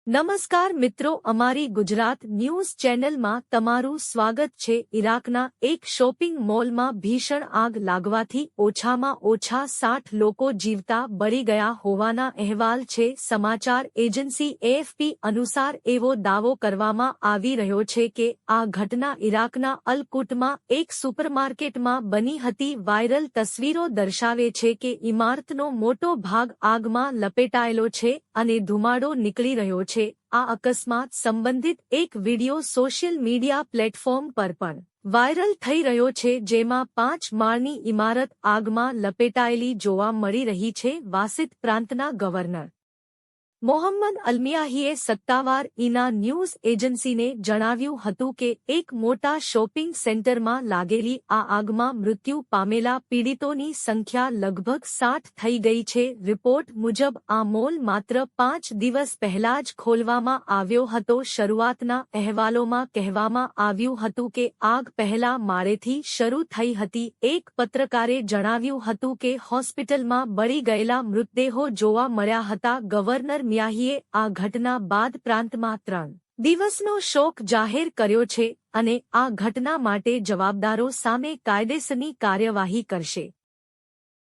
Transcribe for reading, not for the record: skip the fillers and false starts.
નમસ્કાર મિત્રો, અમારી ગુજરાત ન્યૂઝ ચેનલમાં તમારું સ્વાગત છે। ઇરાકના એક શોપિંગ મોલમાં ભીષણ આગ લાગવાથી ઓછામાં ઓછા 60 લોકો જીવતા બળી ગયા હોવાના અહેવાલ છે। સમાચાર એજન્સી એએફપી અનુસાર એવો દાવો કરવામાં આવી રહ્યો છે કે આ ઘટના ઇરાકના અલ-કુટમાં એક સુપરમાર્કેટમાં બની હતી। વાયરલ તસવીરો દર્શાવે છે કે ઇમારતનો મોટો ભાગ આગમાં લપેટાયેલો છે અને ધુમાડો નીકળી રહ્યો છે। આ અકસ્માત સંબંધિત એક વિડિયો સોશિયલ મીડિયા પ્લેટફોર્મ પર પણ વાયરલ થઈ રહ્યો છે, જેમાં 5 માળની ઇમારત આગમાં લપેટાયેલી જોવા મળી રહી છે। વાસિત પ્રાંતના ગવર્નર મોહમ્મદ અલમિયાહીએ સત્તાવાર ઈના ન્યૂઝ એજન્સીને જણાવ્યું હતું કે એક મોટા શોપિંગ સેન્ટરમાં લાગેલી આ આગમાં મૃત્યુ પામેલા પીડિતોની સંખ્યા લગભગ 60 થઈ ગઈ છે। રિપોર્ટ મુજબ આ મોલ માત્ર 5 દિવસ પહેલા જ ખોલવામાં આવ્યો હતો। શરૂઆતના અહેવાલોમાં કહેવામાં આવ્યું હતું કે આગ પહેલા માળેથી શરૂ થઈ હતી। એક પત્રકારે જણાવ્યું હતું કે હોસ્પિટલમાં બળી ગયેલા મૃતદેહો જોવા મળ્યા હતા। ગવર્નર મિયાહીએ આ ઘટના બાદ પ્રાંતમાં 3 દિવસનો શોક જાહેર કર્યો છે અને આ ઘટના માટે જવાબદારો સામે કાયદેસરની કાર્યવાહી કરશે।